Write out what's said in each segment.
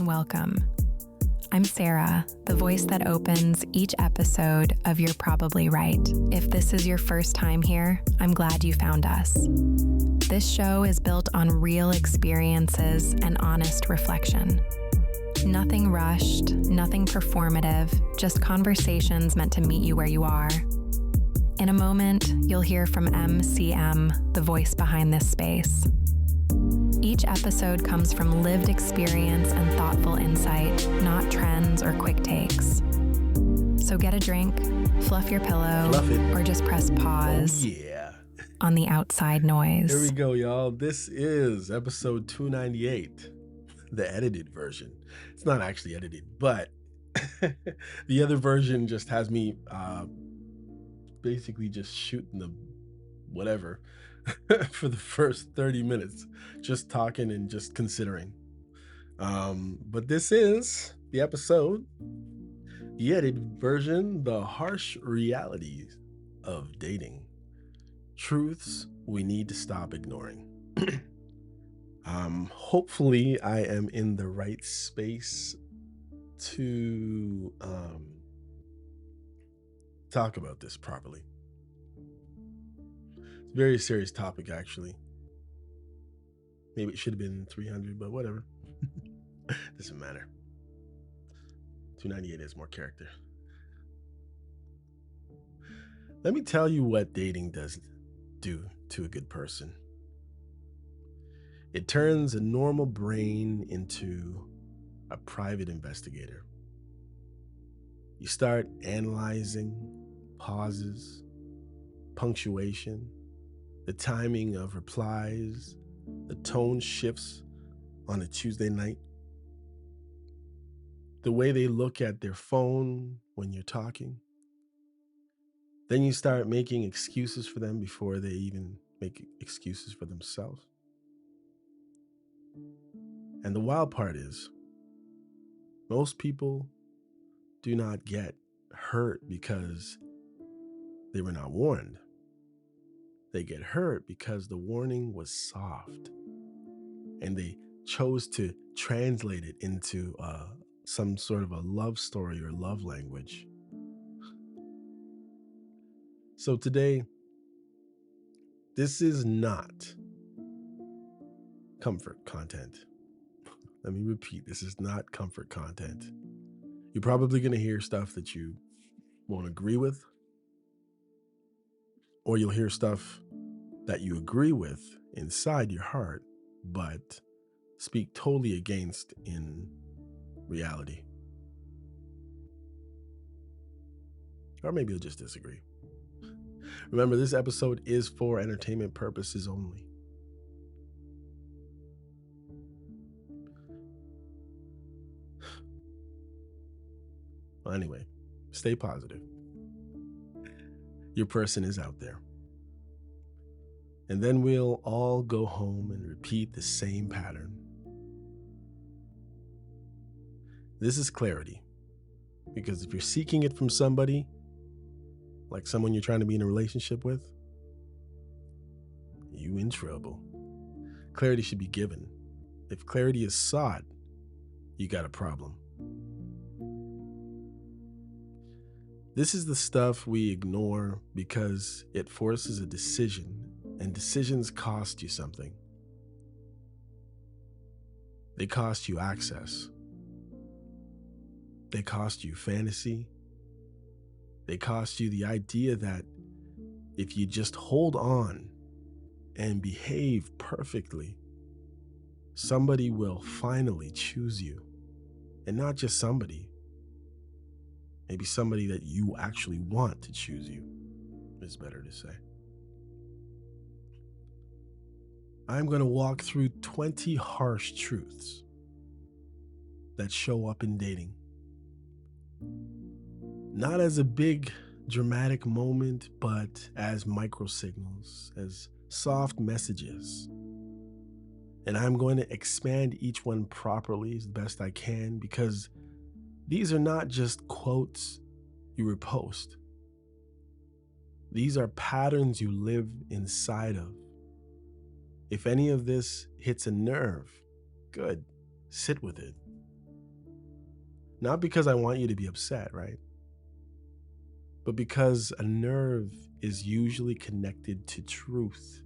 welcome. I'm Sarah, the voice that opens each episode of You're Probably Right. If this is your first time here, I'm glad you found us. This show is built on real experiences and honest reflection. Nothing rushed, nothing performative, just conversations meant to meet you where you are. In a moment, you'll hear from MCM, the voice behind this space. Each episode comes from lived experience and thoughtful insight, not trends or quick takes. So get a drink, fluff your pillow, or just press pause on the outside noise. Here we go, y'all. This is episode 298, the edited version. It's not actually edited, but the other version just has me basically just shooting the whatever for the first 30 minutes, just talking and just considering. But this is the episode, the edited version, the harsh realities of dating. Truths we need to stop ignoring. Hopefully I am in the right space to talk about this properly. It's a very serious topic, actually. Maybe it should have been 300, but whatever. Doesn't matter. 298 has more character. Let me tell you what dating does do to a good person. It turns a normal brain into a private investigator. You start analyzing pauses, punctuation, the timing of replies, the tone shifts on a Tuesday night, the way they look at their phone when you're talking. Then you start making excuses for them before they even make excuses for themselves. And the wild part is, most people do not get hurt because they were not warned. They get hurt because the warning was soft and they chose to translate it into some sort of a love story or love language. So today, this is not comfort content. Let me repeat, this is not comfort content. You're probably going to hear stuff that you won't agree with, or you'll hear stuff that you agree with inside your heart, but speak totally against in reality. Or maybe you'll just disagree. Remember, this episode is for entertainment purposes only. Well, anyway, stay positive. Your person is out there. And then we'll all go home and repeat the same pattern. This is clarity. Because if you're seeking it from somebody, like someone you're trying to be in a relationship with, you in trouble. Clarity should be given. If clarity is sought, you got a problem. This is the stuff we ignore because it forces a decision, and decisions cost you something. They cost you access. They cost you fantasy. They cost you the idea that if you just hold on and behave perfectly, somebody will finally choose you. And not just somebody. Maybe somebody that you actually want to choose you, is better to say. I'm going to walk through 20 harsh truths that show up in dating. Not as a big dramatic moment, but as microsignals, as soft messages. And I'm going to expand each one properly as best I can, because these are not just quotes you repost. These are patterns you live inside of. If any of this hits a nerve, good, sit with it. Not because I want you to be upset, right? But because a nerve is usually connected to truth,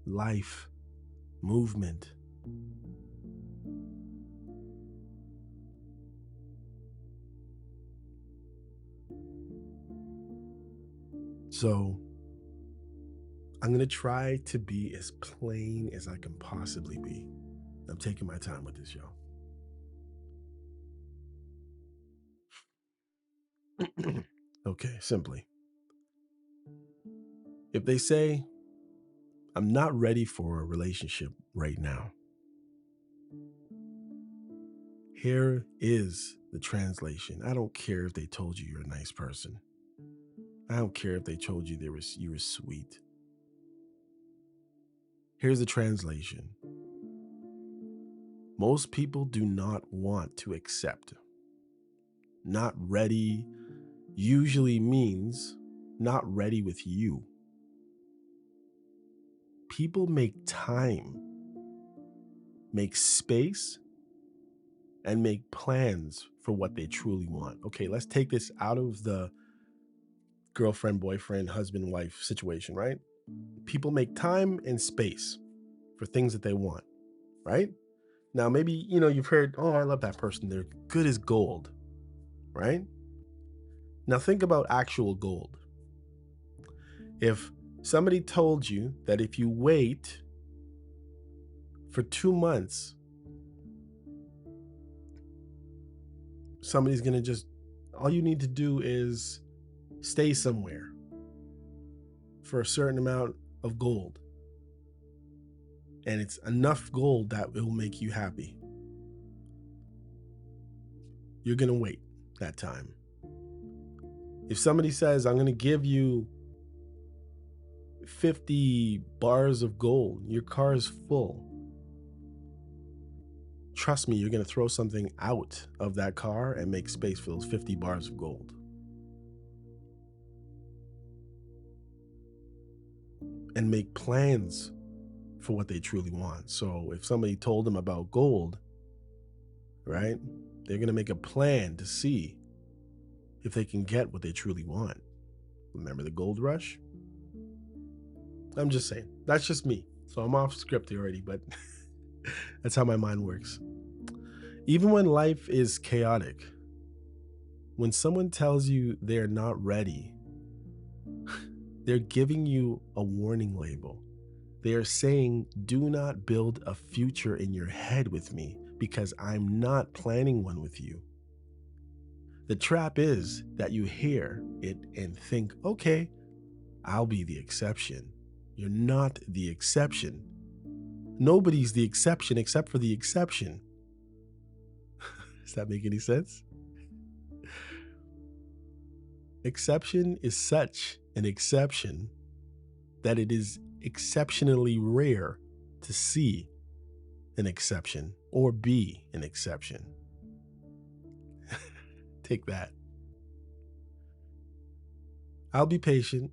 life, movement. So I'm going to try to be as plain as I can possibly be. I'm taking my time with this, y'all. Okay, simply. If they say, I'm not ready for a relationship right now, here is the translation. I don't care if they told you you're a nice person. I don't care if they told you you were sweet. Here's the translation. Most people do not want to accept. Not ready usually means not ready with you. People make time, make space, and make plans for what they truly want. Okay, let's take this out of the girlfriend, boyfriend, husband, wife situation, right? People make time and space for things that they want, right? Now, maybe, you've heard, oh, I love that person. They're good as gold, right? Now, think about actual gold. If somebody told you that if you wait for 2 months, somebody's going to all you need to do is stay somewhere for a certain amount of gold. And it's enough gold that it will make you happy. You're going to wait that time. If somebody says, I'm going to give you 50 bars of gold, your car is full. Trust me, you're going to throw something out of that car and make space for those 50 bars of gold. And make plans for what they truly want. So if somebody told them about gold, right, they're going to make a plan to see if they can get what they truly want. Remember the gold rush? I'm just saying. That's just me. So I'm off script already, but that's how my mind works. Even when life is chaotic, when someone tells you they're not ready, they're giving you a warning label. They are saying, do not build a future in your head with me because I'm not planning one with you. The trap is that you hear it and think, okay, I'll be the exception. You're not the exception. Nobody's the exception except for the exception. Does that make any sense? Exception is such an exception that it is exceptionally rare to see an exception or be an exception. Take that. I'll be patient.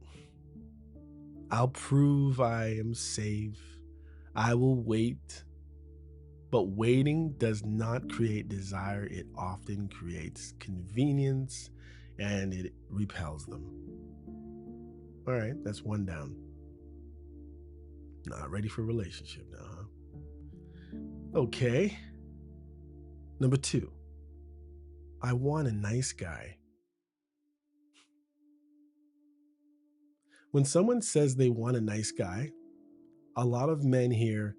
I'll prove I am safe. I will wait. But waiting does not create desire. It often creates convenience and it repels them. All right, that's one down. Not ready for a relationship now, huh? Okay. Number 2, I want a nice guy. When someone says they want a nice guy, a lot of men hear,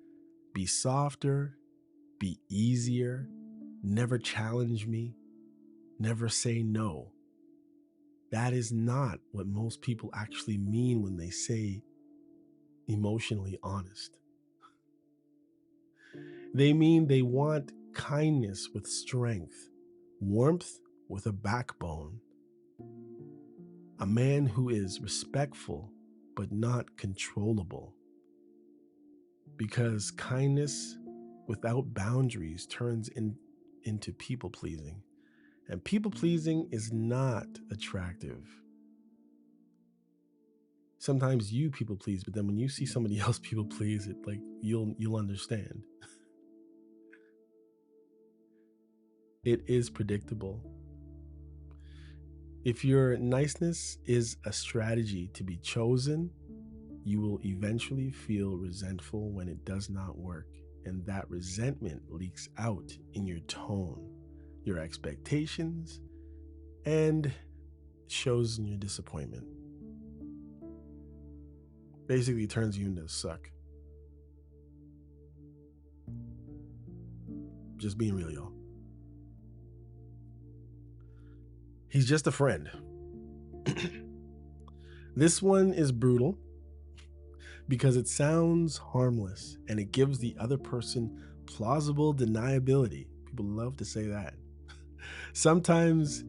be softer, be easier, never challenge me, never say no. That is not what most people actually mean when they say emotionally honest. They mean they want kindness with strength, warmth with a backbone, a man who is respectful but not controllable. Because kindness without boundaries turns into people pleasing. And people pleasing is not attractive. Sometimes you people please, but then when you see somebody else people please, it like you'll understand. It is predictable. If your niceness is a strategy to be chosen, you will eventually feel resentful when it does not work. And that resentment leaks out in your tone, your expectations, and shows in your disappointment. Basically turns you into a suck. Just being real, y'all. He's just a friend. This one is brutal because it sounds harmless and it gives the other person plausible deniability. People love to say that. Sometimes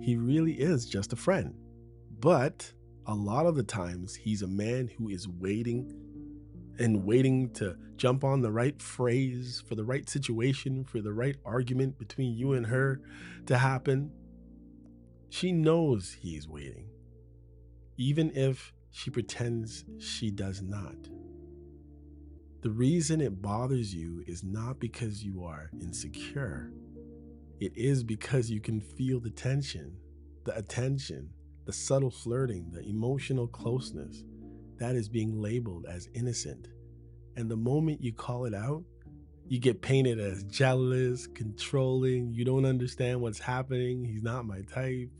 he really is just a friend, but a lot of the times he's a man who is waiting to jump on the right phrase for the right situation, for the right argument between you and her to happen. She knows he's waiting, even if she pretends she does not. The reason it bothers you is not because you are insecure. It is because you can feel the tension, the attention, the subtle flirting, the emotional closeness that is being labeled as innocent. And the moment you call it out, you get painted as jealous, controlling, you don't understand what's happening, he's not my type.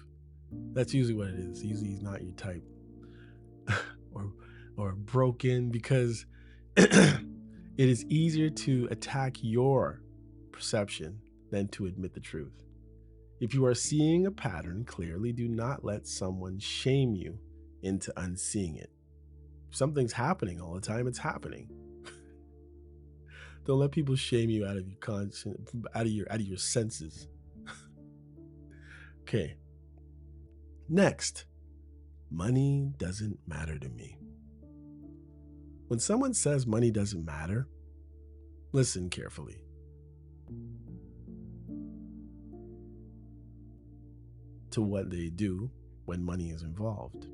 That's usually what it is. Usually he's not your type. or broken, because it is easier to attack your perception than to admit the truth. If you are seeing a pattern clearly, do not let someone shame you into unseeing it. If something's happening all the time, it's happening. Don't let people shame you out of your conscience, out of your senses. Okay. Next, money doesn't matter to me. When someone says money doesn't matter, listen carefully. To what they do when money is involved.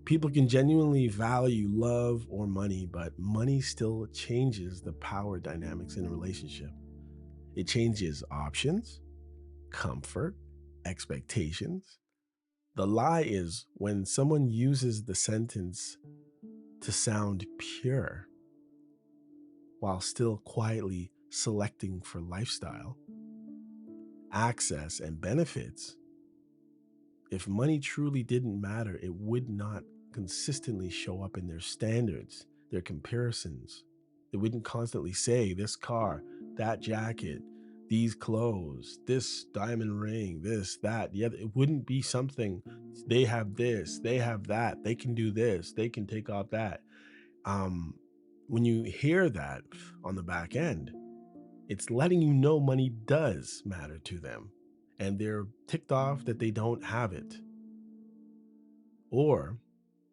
People can genuinely value love or money, but money still changes the power dynamics in a relationship. It changes options, comfort, expectations. The lie is when someone uses the sentence to sound pure while still quietly selecting for lifestyle, access, and benefits. If money truly didn't matter, it would not consistently show up in their standards, their comparisons. It wouldn't constantly say this car, that jacket, these clothes, this diamond ring, this, that, the other. It wouldn't be something, they have this, they have that, they can do this, they can take off that. When you hear that on the back end, it's letting you know money does matter to them, and they're ticked off that they don't have it. Or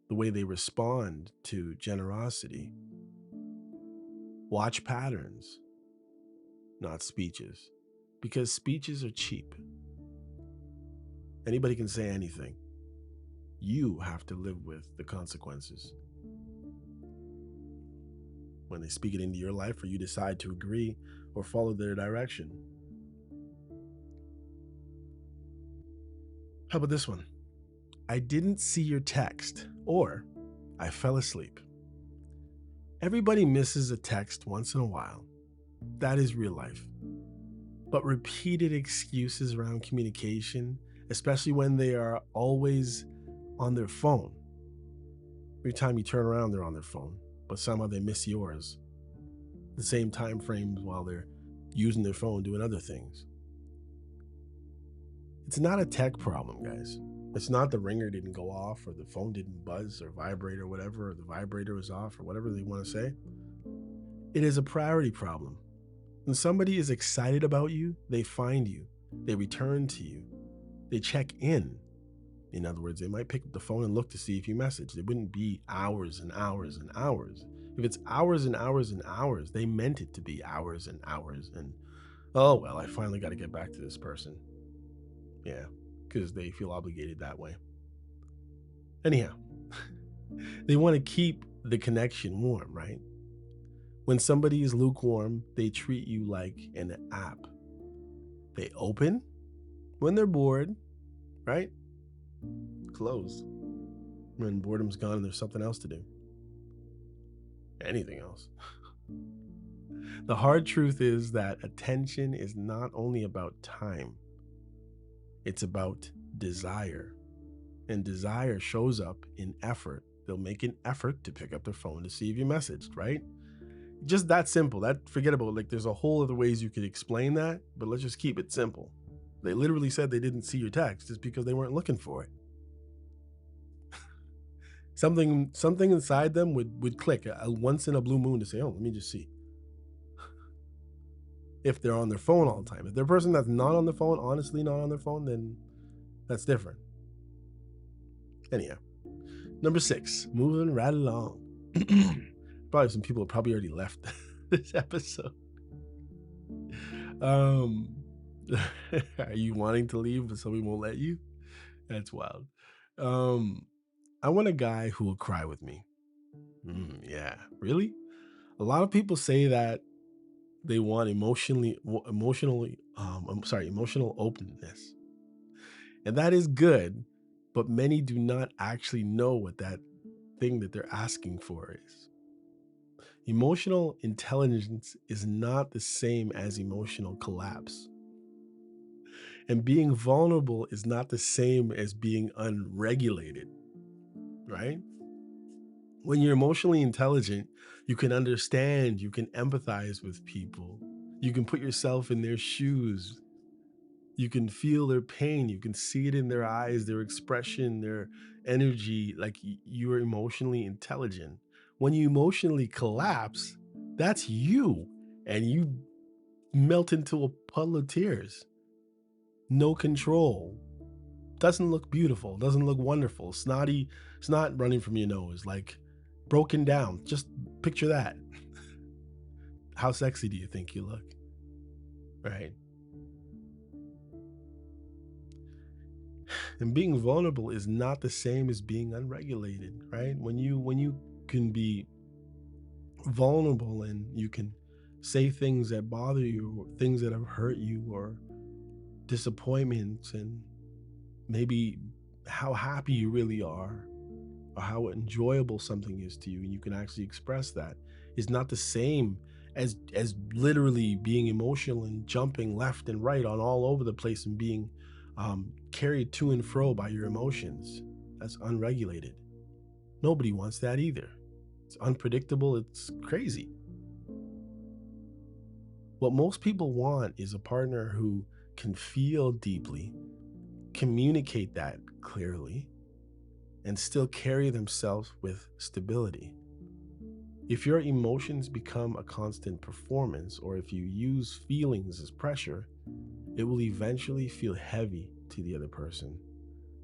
the way they respond to generosity. Watch patterns, not speeches, because speeches are cheap. Anybody can say anything. You have to live with the consequences. When they speak it into your life or you decide to agree or follow their direction. How about this one? I didn't see your text, or I fell asleep. Everybody misses a text once in a while. That is real life. But repeated excuses around communication, especially when they are always on their phone. Every time you turn around, they're on their phone, but somehow they miss yours. The same time frames while they're using their phone doing other things. It's not a tech problem, guys. It's not the ringer didn't go off or the phone didn't buzz or vibrate or whatever, or the vibrator was off or whatever they want to say. It is a priority problem. When somebody is excited about you, they find you, they return to you, they check in. In other words, they might pick up the phone and look to see if you messaged. It wouldn't be hours and hours and hours. If it's hours and hours and hours, they meant it to be hours and hours. And, oh, well, I finally got to get back to this person. Yeah, because they feel obligated that way. Anyhow, they want to keep the connection warm, right? When somebody is lukewarm, they treat you like an app. They open when they're bored, right? Close when boredom's gone and there's something else to do. Anything else. The hard truth is that attention is not only about time, it's about desire. And desire shows up in effort. They'll make an effort to pick up their phone to see if you messaged, right? Just that simple. That forget about, like, there's a whole other ways you could explain that, but let's just keep it simple. They literally said they didn't see your text just because they weren't looking for it. Something inside them would click once in a blue moon to say, oh, let me just see. If they're on their phone all the time. If they're a person that's not on their phone, honestly not on their phone, then that's different. Anyhow, number 6, moving right along. Probably some people have probably already left this episode. Are you wanting to leave but somebody won't let you? That's wild. I want a guy who will cry with me. Yeah, really? A lot of people say that they want emotional openness. And that is good, but many do not actually know what that thing that they're asking for is. Emotional intelligence is not the same as emotional collapse. And being vulnerable is not the same as being unregulated, right? When you're emotionally intelligent, you can understand, you can empathize with people, you can put yourself in their shoes, you can feel their pain, you can see it in their eyes, their expression, their energy. Like, you are emotionally intelligent. When you emotionally collapse, that's you, and you melt into a puddle of tears. No control. Doesn't look beautiful, doesn't look wonderful. Snotty, snot running from your nose, like broken down. Just picture that. How sexy do you think you look? Right? And being vulnerable is not the same as being unregulated, right? When you can be vulnerable and you can say things that bother you, or things that have hurt you, or disappointments, and maybe how happy you really are, or how enjoyable something is to you, and you can actually express that, is not the same as literally being emotional and jumping left and right on all over the place and being carried to and fro by your emotions. That's unregulated. Nobody wants that either. It's unpredictable. It's crazy. What most people want is a partner who can feel deeply, communicate that clearly, and still carry themselves with stability. If your emotions become a constant performance, or if you use feelings as pressure, it will eventually feel heavy to the other person.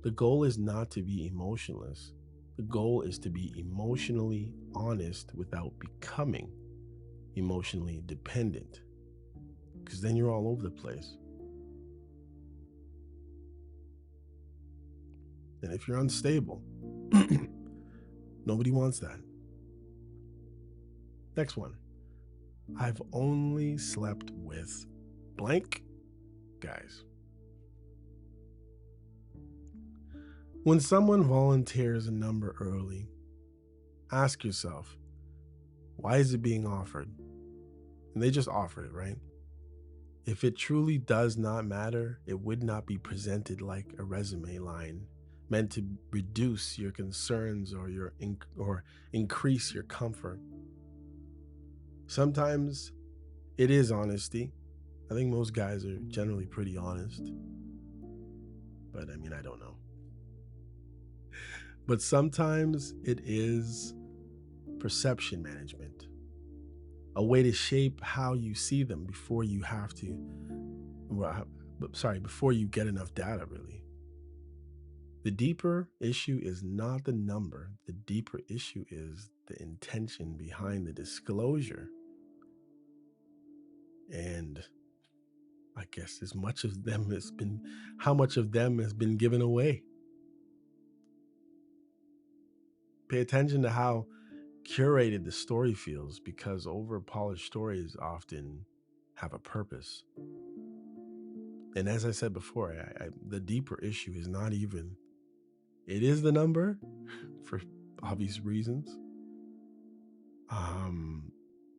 The goal is not to be emotionless. The goal is to be emotionally honest without becoming emotionally dependent, because then you're all over the place. And if you're unstable, nobody wants that. Next one. I've only slept with blank guys. When someone volunteers a number early, ask yourself, why is it being offered? And they just offered it, right? If it truly does not matter, it would not be presented like a resume line meant to reduce your concerns or increase your comfort. Sometimes it is honesty. I think most guys are generally pretty honest. But I mean, I don't know. But sometimes it is perception management, a way to shape how you see them before you before you get enough data, really. The deeper issue is not the number. The deeper issue is the intention behind the disclosure. And I guess how much of them has been given away. Pay attention to how curated the story feels, because over polished stories often have a purpose. And as I said before, the deeper issue is not even, it is the number for obvious reasons.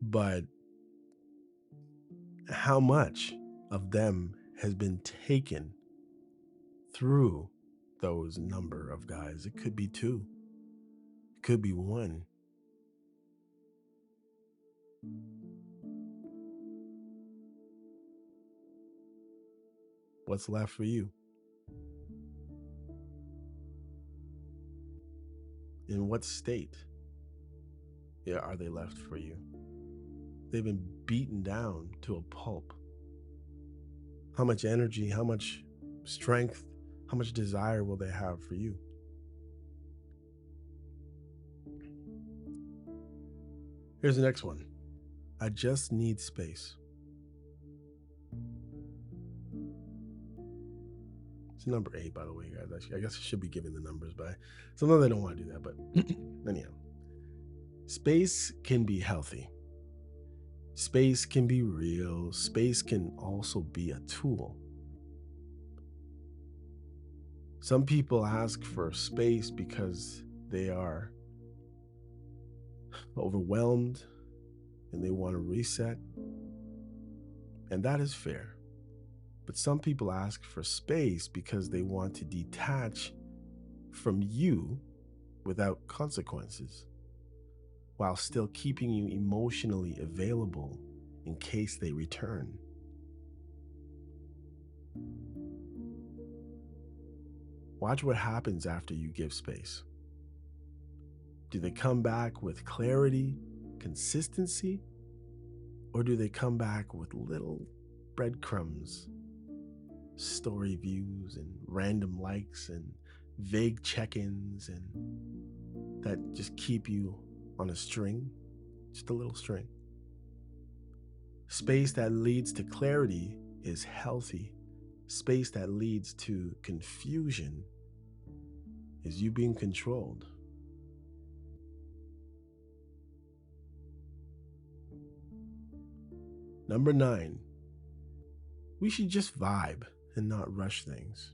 But how much of them has been taken through those number of guys? It could be two, it could be one. What's left for you? In what state are they left for you? They've been beaten down to a pulp. How much energy, how much strength, how much desire will they have for you? Here's the next one. I just need space. It's number 8, by the way, guys. I guess I should be giving the numbers, but sometimes I don't want to do that. But anyhow, space can be healthy. Space can be real. Space can also be a tool. Some people ask for space because they are overwhelmed and they want to reset. And that is fair. But some people ask for space because they want to detach from you without consequences, while still keeping you emotionally available in case they return. Watch what happens after you give space. Do they come back with clarity, consistency, or do they come back with little breadcrumbs, story views, and random likes and vague check-ins, and that just keep you on a string, just a little string? Space that leads to clarity is healthy. Space that leads to confusion is you being controlled. Number 9, we should just vibe and not rush things.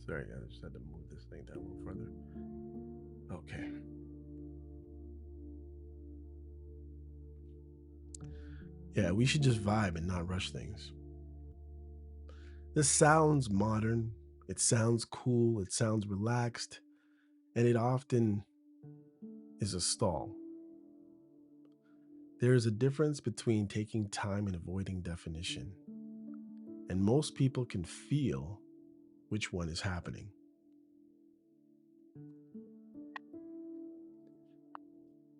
Sorry, I just had to move this thing down a little further. Okay. Yeah, we should just vibe and not rush things. This sounds modern, it sounds cool, it sounds relaxed, and it often is a stall. There is a difference between taking time and avoiding definition, and most people can feel which one is happening.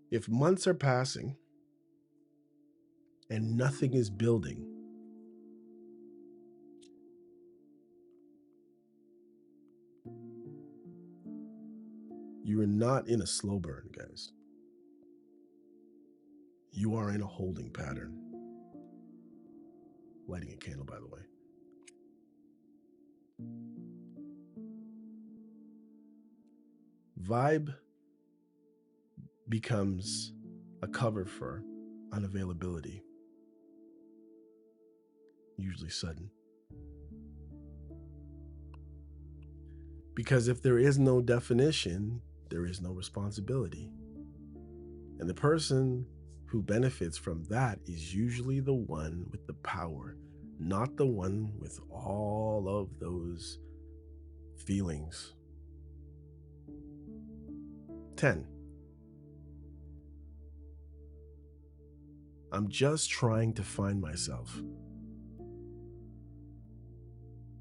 If months are passing and nothing is building, you are not in a slow burn, guys. You are in a holding pattern. Lighting a candle, by the way. Vibe becomes a cover for unavailability, usually sudden. Because if there is no definition, there is no responsibility. And the person who benefits from that is usually the one with the power, not the one with all of those feelings. 10. I'm just trying to find myself.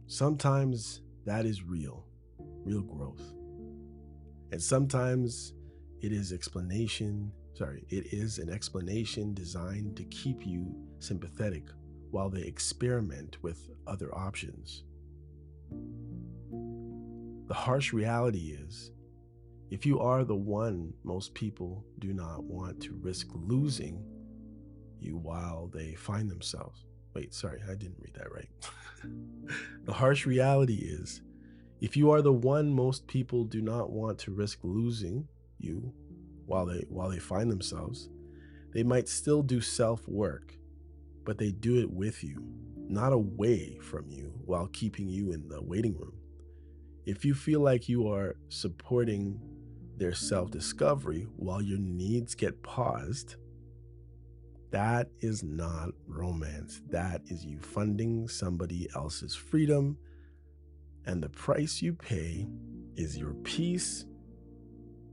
Sometimes that is real growth. And sometimes it is an explanation designed to keep you sympathetic while they experiment with other options. The harsh reality is, if you are the one most people do not want to risk losing, you while they find themselves. Wait, sorry, I didn't read that right. The harsh reality is, if you are the one most people do not want to risk losing you while they find themselves, they might still do self-work, but they do it with you, not away from you while keeping you in the waiting room. If you feel like you are supporting their self-discovery while your needs get paused, that is not romance. That is you funding somebody else's freedom, and the price you pay is your peace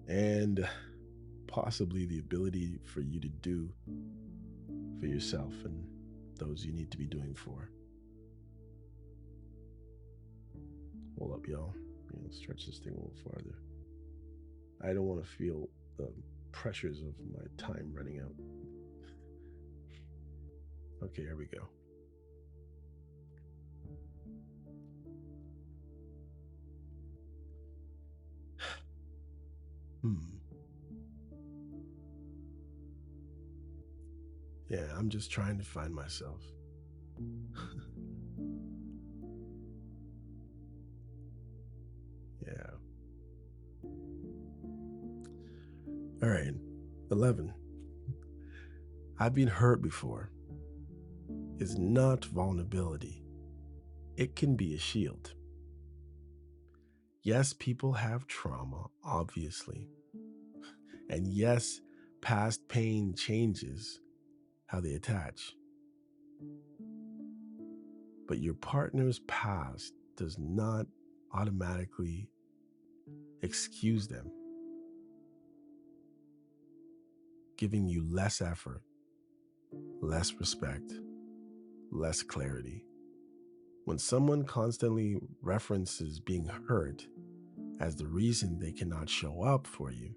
and possibly the ability for you to do for yourself and those you need to be doing for. Hold up, y'all. Stretch this thing a little farther. I don't want to feel the pressures of my time running out. Okay, here we go. Yeah, I'm just trying to find myself. Yeah. All right. 11. I've been hurt before is not vulnerability. It can be a shield. Yes, people have trauma, obviously. And yes, past pain changes how they attach. But your partner's past does not automatically excuse them, giving you less effort, less respect, less clarity. When someone constantly references being hurt as the reason they cannot show up for you,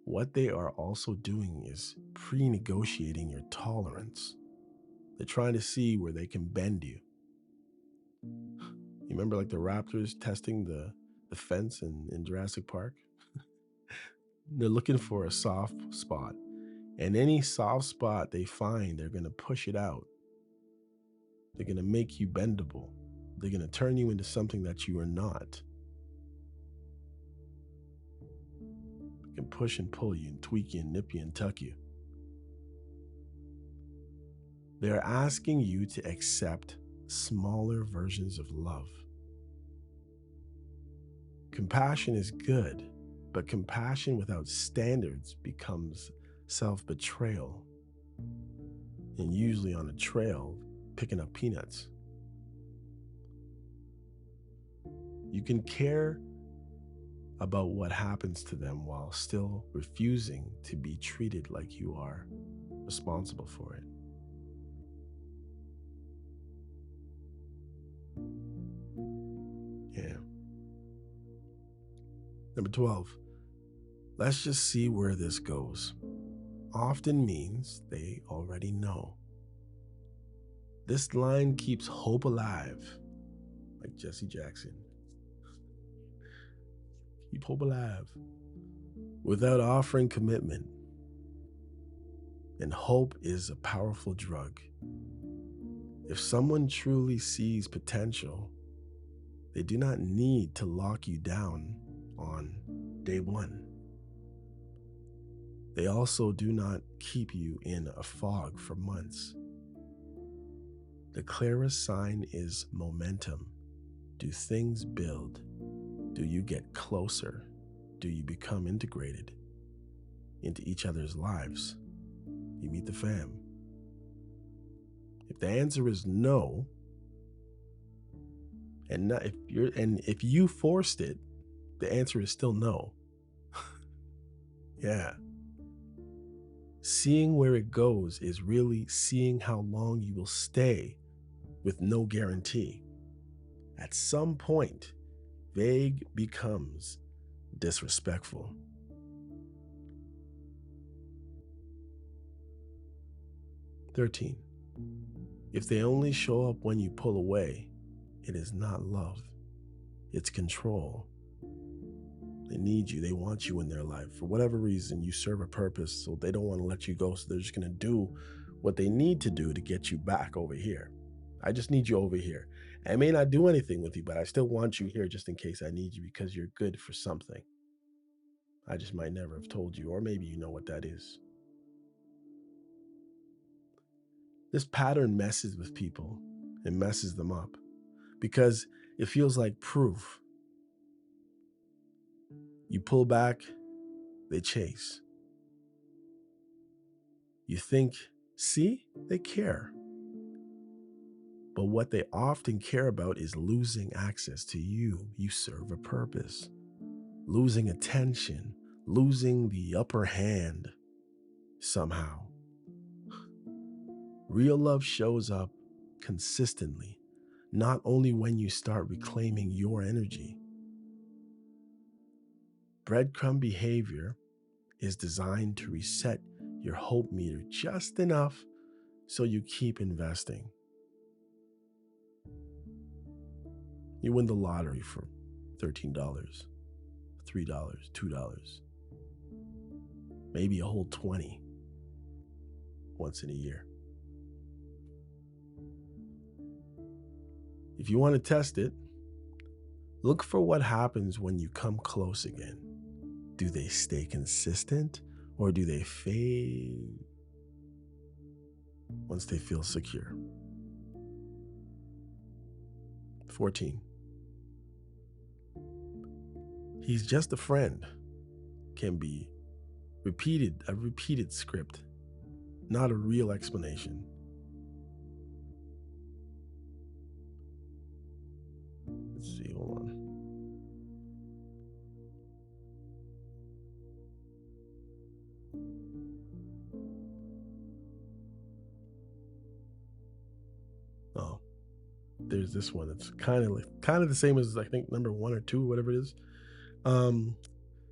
what they are also doing is pre-negotiating your tolerance. They're trying to see where they can bend you. You remember like the raptors testing the fence in Jurassic Park? They're looking for a soft spot. And any soft spot they find, they're going to push it out. They're going to make you bendable. They're going to turn you into something that you are not. They can push and pull you and tweak you and nip you and tuck you. They're asking you to accept smaller versions of love. Compassion is good, but compassion without standards becomes self-betrayal, and usually on a trail picking up peanuts. You can care about what happens to them while still refusing to be treated like you are responsible for it. Yeah. Number 12, let's just see where this goes. Often means they already know. This line keeps hope alive, like Jesse Jackson. Keep hope alive without offering commitment. And hope is a powerful drug. If someone truly sees potential, they do not need to lock you down on day one. They also do not keep you in a fog for months. The clearest sign is momentum. Do things build? Do you get closer? Do you become integrated into each other's lives? You meet the fam. If the answer is no, and not, if you forced it, the answer is still no. Yeah. Seeing where it goes is really seeing how long you will stay with no guarantee. At some point, vague becomes disrespectful. "13. If they only show up when you pull away, it is not love. It's control. They need you. They want you in their life. For whatever reason, you serve a purpose, so they don't want to let you go. So they're just going to do what they need to do to get you back over here. I just need you over here. I may not do anything with you, but I still want you here just in case I need you because you're good for something. I just might never have told you, or maybe you know what that is. This pattern messes with people. It messes them up because it feels like proof. You pull back, they chase. You think, see, they care. But what they often care about is losing access to you. You serve a purpose. Losing attention, losing the upper hand somehow. Real love shows up consistently, not only when you start reclaiming your energy. Breadcrumb behavior is designed to reset your hope meter just enough so you keep investing. You win the lottery for $13, $3, $2, maybe a whole 20 once in a year. If you want to test it, look for what happens when you come close again. Do they stay consistent or do they fade once they feel secure? 14. He's just a friend can be a repeated script, not a real explanation. Let's see, hold on. Oh, there's this one. It's kind of the same as I think number 1 or 2, whatever it is.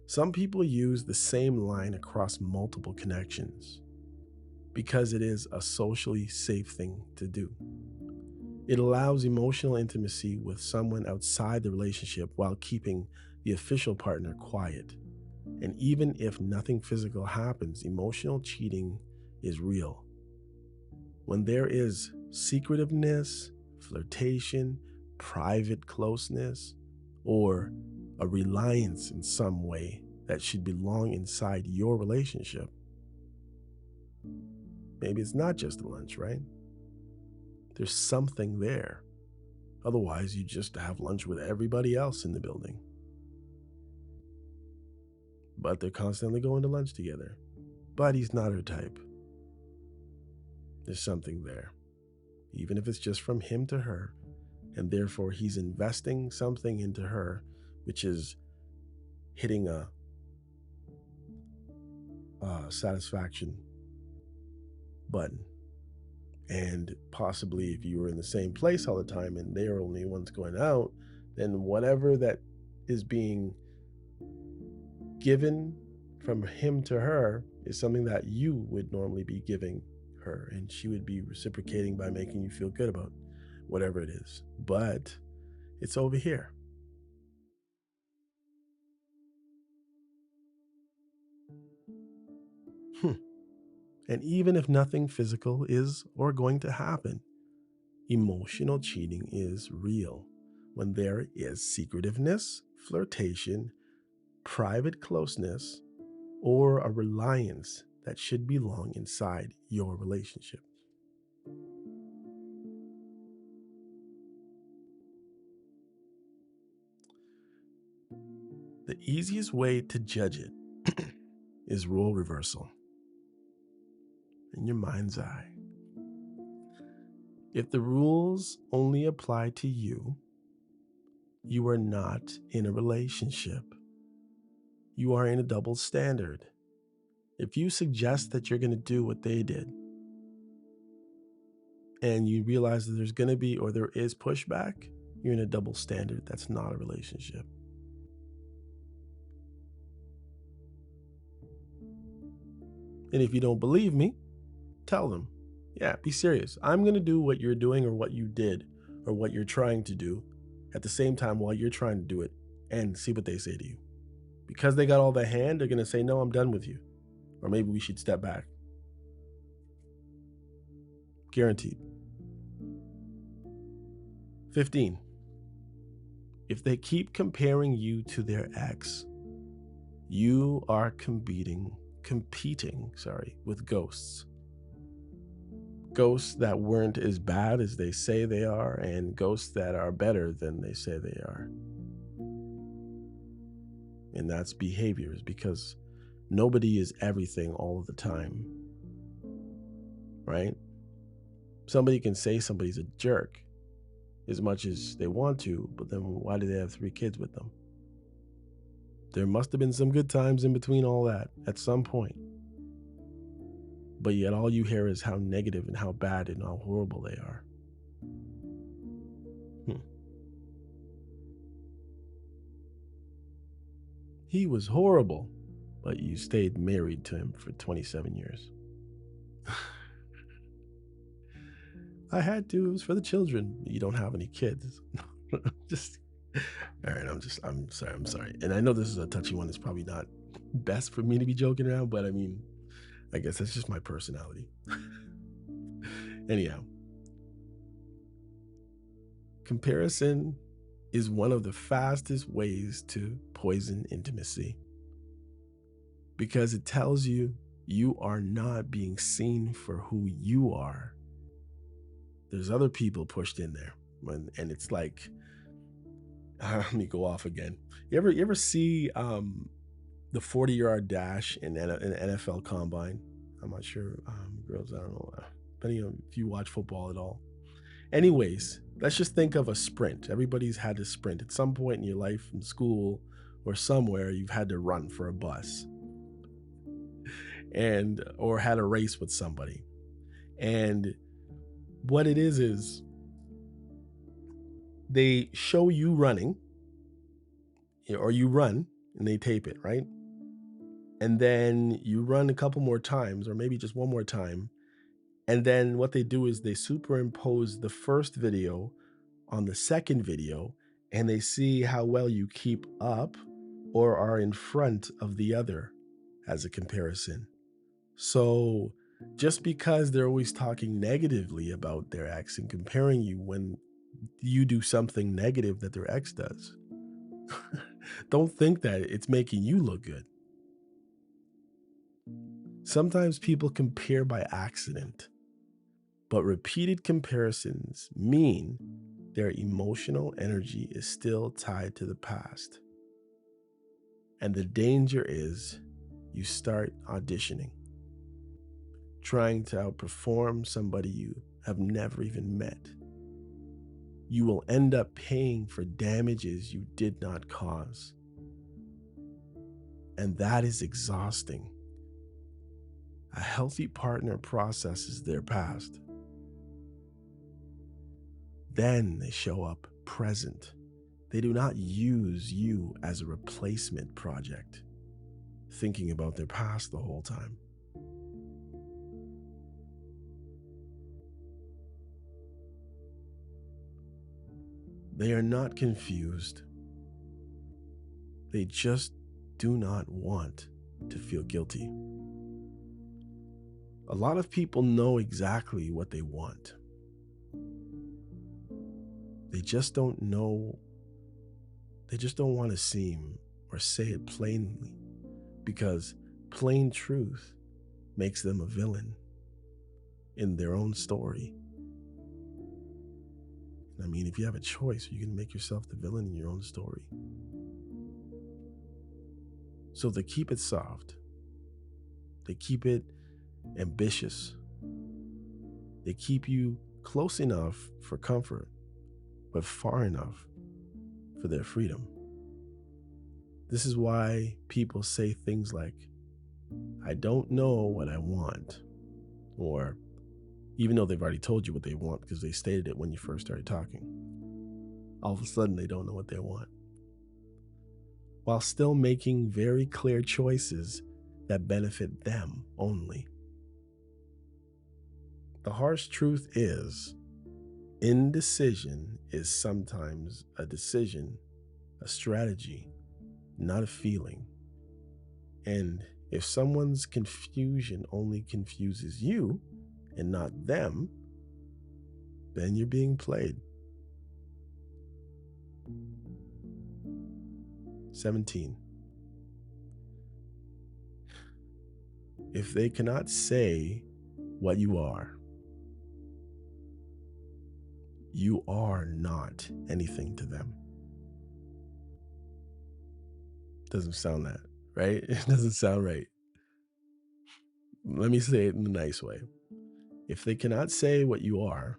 Some people use the same line across multiple connections because it is a socially safe thing to do. It allows emotional intimacy with someone outside the relationship while keeping the official partner quiet. And even if nothing physical happens, emotional cheating is real. When there is secretiveness, flirtation, private closeness, or a reliance in some way that should belong inside your relationship. Maybe it's not just a lunch, right? There's something there. Otherwise, you just have lunch with everybody else in the building. But they're constantly going to lunch together. But he's not her type. There's something there. Even if it's just from him to her, and therefore he's investing something into her, which is hitting a satisfaction button. And possibly if you were in the same place all the time and they are only ones going out, then whatever that is being given from him to her is something that you would normally be giving her, and she would be reciprocating by making you feel good about whatever it is. But it's over here. And even if nothing physical is or going to happen, emotional cheating is real when there is secretiveness, flirtation, private closeness, or a reliance that should belong inside your relationship. The easiest way to judge it is role reversal. In your mind's eye. If the rules only apply to you, you are not in a relationship. You are in a double standard. If you suggest that you're going to do what they did, and you realize that there's going to be or there is pushback, you're in a double standard. That's not a relationship. And if you don't believe me, tell them, yeah, be serious. I'm going to do what you're doing or what you did or what you're trying to do at the same time while you're trying to do it, and see what they say to you. Because they got all the hand, they're going to say, no, I'm done with you. Or maybe we should step back. Guaranteed. 15. If they keep comparing you to their ex, you are competing with ghosts. Ghosts that weren't as bad as they say they are, and ghosts that are better than they say they are. And that's behaviors, because nobody is everything all of the time, right? Somebody can say somebody's a jerk as much as they want to, but then why do they have 3 kids with them? There must have been some good times in between all that at some point. But yet all you hear is how negative and how bad and how horrible they are. He was horrible, but you stayed married to him for 27 years. I had to. It was for the children. You don't have any kids. All right, I'm sorry. And I know this is a touchy one. It's probably not best for me to be joking around, but I mean, I guess that's just my personality. Anyhow, comparison is one of the fastest ways to poison intimacy, because it tells you you are not being seen for who you are. There's other people pushed in there, and it's like, let me go off again. You ever see the 40-yard dash in an NFL combine? I'm not sure, girls, I don't know, depending on if you watch football at all. Anyways, let's just think of a sprint. Everybody's had to sprint at some point in your life, in school or somewhere. You've had to run for a bus, or had a race with somebody. And what it is they show you running, or you run and they tape it, right? And then you run a couple more times, or maybe just one more time. And then what they do is they superimpose the first video on the second video, and they see how well you keep up or are in front of the other as a comparison. So just because they're always talking negatively about their ex and comparing you when you do something negative that their ex does, don't think that it's making you look good. Sometimes people compare by accident, but repeated comparisons mean their emotional energy is still tied to the past. And the danger is you start auditioning, trying to outperform somebody you have never even met. You will end up paying for damages you did not cause. And that is exhausting. A healthy partner processes their past. Then they show up present. They do not use you as a replacement project, thinking about their past the whole time. They are not confused. They just do not want to feel guilty. A lot of people know exactly what they want. They just don't know. They just don't want to seem or say it plainly, because plain truth makes them a villain in their own story. I mean, if you have a choice, you can make yourself the villain in your own story. So they keep it soft. They keep it ambitious. They keep you close enough for comfort, but far enough for their freedom. This is why people say things like, I don't know what I want, or even though they've already told you what they want because they stated it when you first started talking, all of a sudden they don't know what they want, while still making very clear choices that benefit them only. The harsh truth is, indecision is sometimes a decision, a strategy, not a feeling. And if someone's confusion only confuses you and not them, then you're being played. 17. If they cannot say what you are not anything to them. Doesn't sound that, right? It doesn't sound right. Let me say it in a nice way. If they cannot say what you are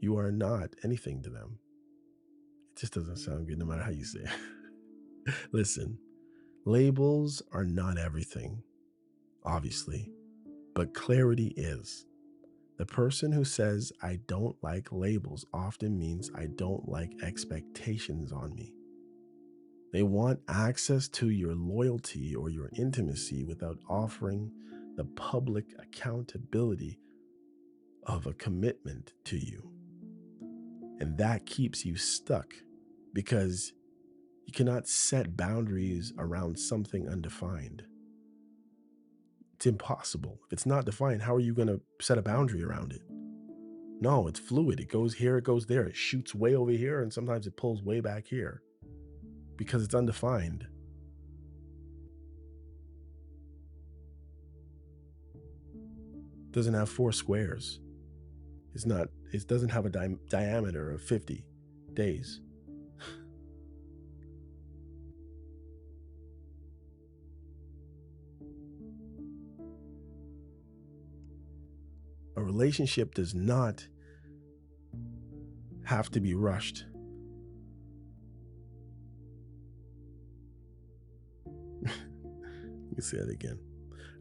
not anything to them. It just doesn't sound good no matter how you say it. Listen, labels are not everything, obviously, but clarity is. The person who says, I don't like labels, often means I don't like expectations on me. They want access to your loyalty or your intimacy without offering the public accountability of a commitment to you. And that keeps you stuck because you cannot set boundaries around something undefined. It's impossible. If it's not defined, how are you going to set a boundary around it? No, it's fluid. It goes here, it goes there. It shoots way over here, and sometimes it pulls way back here because it's undefined. It doesn't have 4 squares. It doesn't have a diameter of 50 days. A relationship does not have to be rushed. Let me say that again.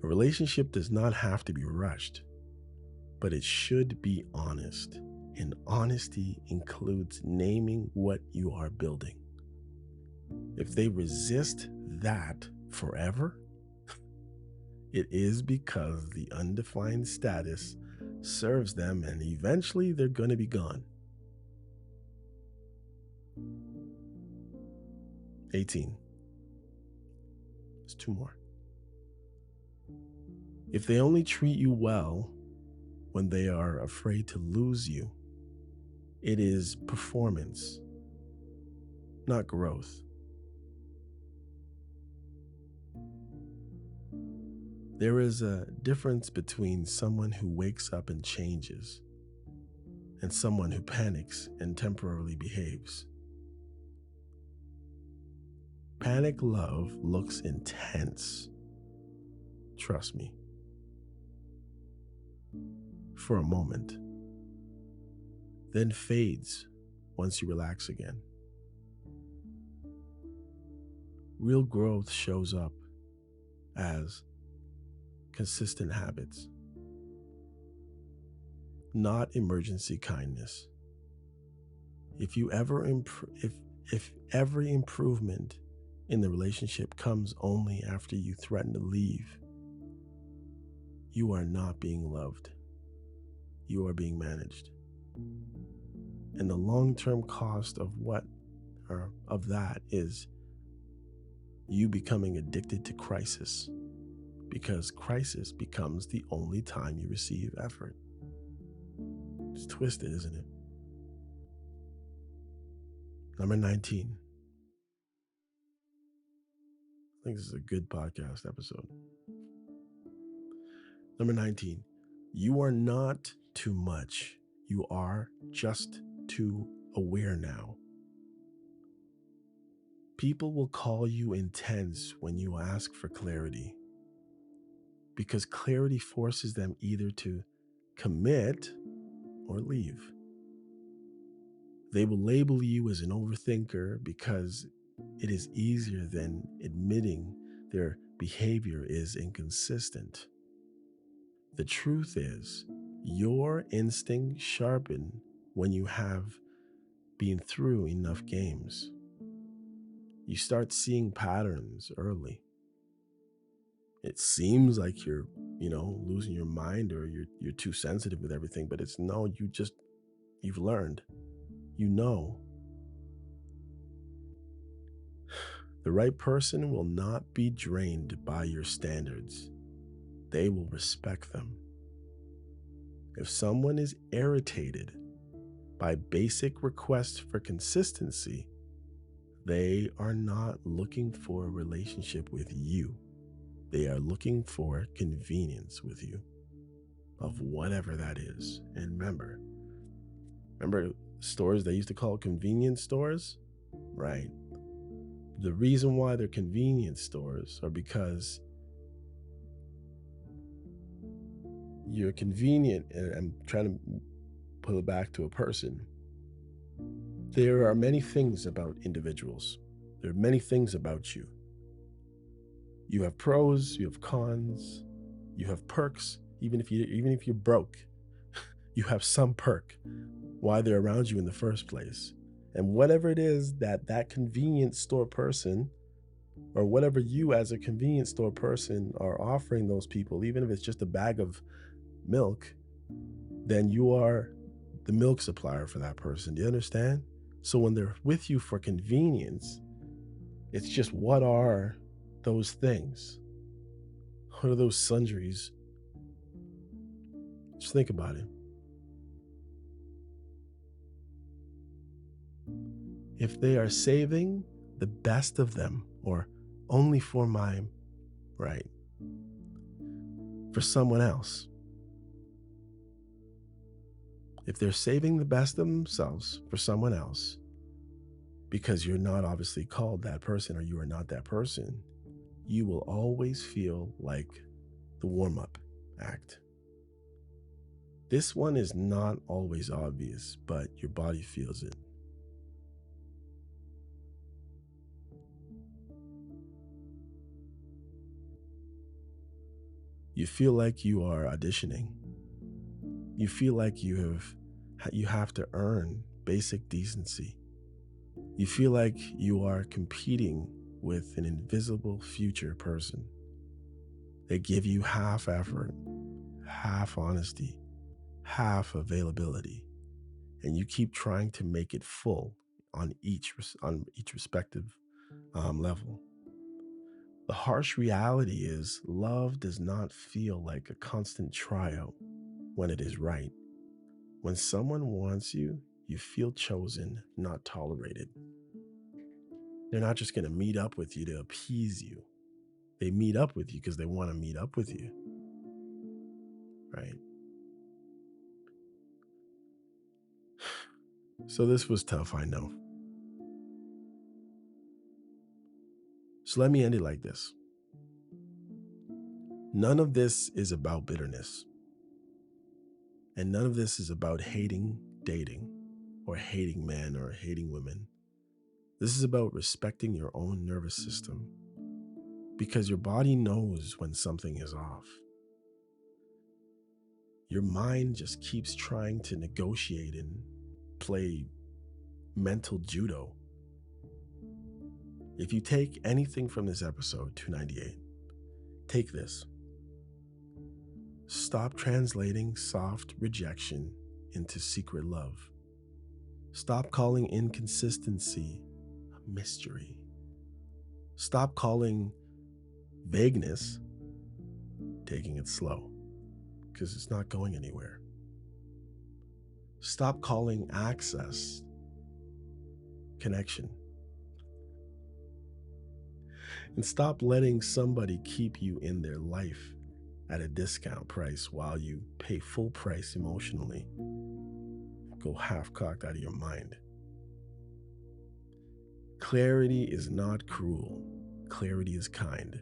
A relationship does not have to be rushed, but it should be honest. And honesty includes naming what you are building. If they resist that forever, it is because the undefined status serves them and eventually they're going to be gone. 18. There's 2 more. If they only treat you well when they are afraid to lose you, it is performance, not growth. There is a difference between someone who wakes up and changes and someone who panics and temporarily behaves. Panic love looks intense. Trust me. For a moment, then fades once you relax again. Real growth shows up as consistent habits, not emergency kindness. If every improvement in the relationship comes only after you threaten to leave, you are not being loved. You are being managed. And the long-term cost of that is you becoming addicted to crisis, because crisis becomes the only time you receive effort. It's twisted, isn't it? Number 19. I think this is a good podcast episode. Number 19. You are not too much. You are just too aware now. People will call you intense when you ask for clarity, because clarity forces them either to commit or leave. They will label you as an overthinker because it is easier than admitting their behavior is inconsistent. The truth is, your instincts sharpen when you have been through enough games. You start seeing patterns early. It seems like you're, losing your mind or you're too sensitive with everything, but it's no, you've learned. You know. The right person will not be drained by your standards. They will respect them. If someone is irritated by basic requests for consistency, they are not looking for a relationship with you. They are looking for convenience with you of whatever that is. And remember stores they used to call convenience stores? Right. The reason why they're convenience stores are because you're convenient, and I'm trying to put it back to a person. There are many things about individuals. There are many things about you. You have pros, you have cons, you have perks. Even if you're broke, you have some perk why they're around you in the first place. And whatever it is that convenience store person, or whatever you as a convenience store person are offering those people, even if it's just a bag of milk, then you are the milk supplier for that person. Do you understand? So when they're with you for convenience, it's just, what are those things? What are those sundries? Just think about it. If they are saving the best of them, or only for for someone else, if they're saving the best of themselves for someone else, because you're not obviously called that person, or you are not that person, you will always feel like the warm-up act. This one is not always obvious, but your body feels it. You feel like you are auditioning. You feel like you have to earn basic decency. You feel like you are competing with an invisible future person. They give you half effort, half honesty, half availability, and you keep trying to make it full on each respective level. The harsh reality is, love does not feel like a constant tryout when it is right. When someone wants you, you feel chosen, not tolerated. They're not just going to meet up with you to appease you. They meet up with you because they want to meet up with you, right? So this was tough, I know. So let me end it like this. None of this is about bitterness. And none of this is about hating dating, or hating men, or hating women. This is about respecting your own nervous system, because your body knows when something is off. Your mind just keeps trying to negotiate and play mental judo. If you take anything from this episode 298, take this. Stop translating soft rejection into secret love. Stop calling inconsistency a mystery. Stop calling vagueness taking it slow, because it's not going anywhere. Stop calling access connection. And stop letting somebody keep you in their life at a discount price while you pay full price emotionally. Go half-cocked out of your mind. Clarity is not cruel. Clarity is kind.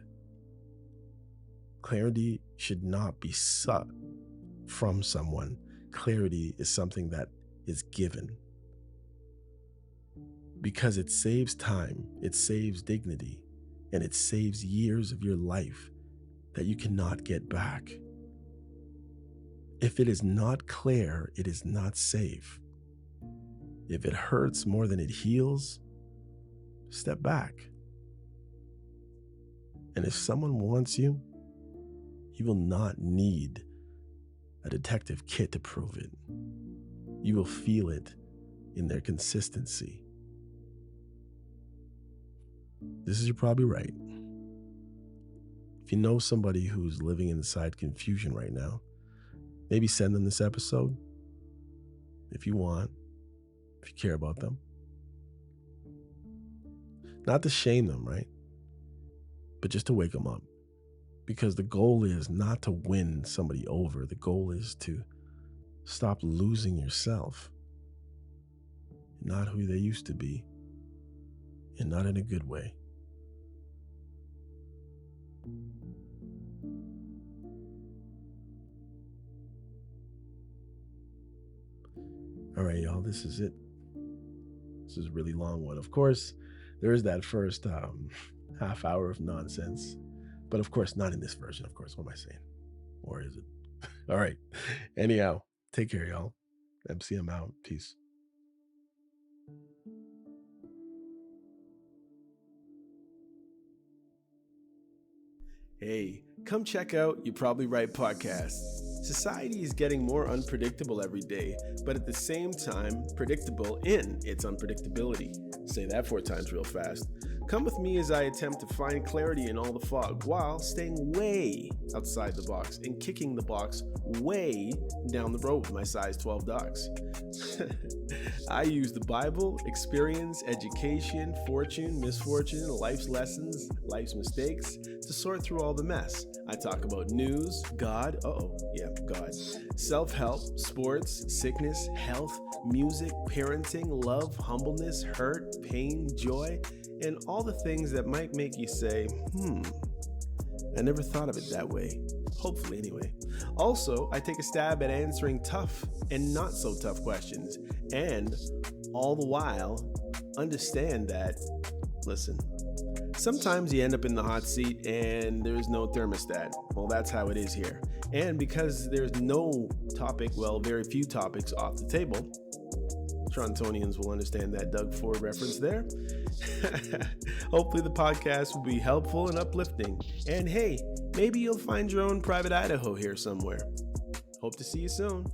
Clarity should not be sought from someone. Clarity is something that is given, because it saves time, it saves dignity, and it saves years of your life that you cannot get back. If it is not clear, it is not safe. If it hurts more than it heals, step back. And if someone wants you, you will not need a detective kit to prove it. You will feel it in their consistency. this is You're Probably Right. If you know somebody who's living inside confusion right now, maybe send them this episode if you want, if you care about them. Not to shame them, right? But just to wake them up. Because the goal is not to win somebody over. The goal is to stop losing yourself. Not who they used to be. And not in a good way. All right, y'all, this is it. This is a really long one. Of course, there is that first half hour of nonsense. But of course, not in this version, of course. What am I saying? Or is it? All right. Anyhow, take care, y'all. MCM out. Peace. Hey, come check out You're Probably Right podcast. Society is getting more unpredictable every day, but at the same time, predictable in its unpredictability. Say that 4 times real fast. Come with me as I attempt to find clarity in all the fog while staying way outside the box and kicking the box way down the road with my size 12 dogs. I use the Bible, experience, education, fortune, misfortune, life's lessons, life's mistakes to sort through all the mess. I talk about news, God, God, self-help, sports, sickness, health, music, parenting, love, humbleness, hurt, pain, joy, and all the things that might make you say, I never thought of it that way. Hopefully, anyway. Also, I take a stab at answering tough and not so tough questions, and all the while, understand that, listen, sometimes you end up in the hot seat and there's no thermostat. Well, that's how it is here. And because there's no topic, very few topics off the table, Torontonians will understand that Doug Ford reference there. Hopefully the podcast will be helpful and uplifting. And hey, maybe you'll find your own private Idaho here somewhere. Hope to see you soon.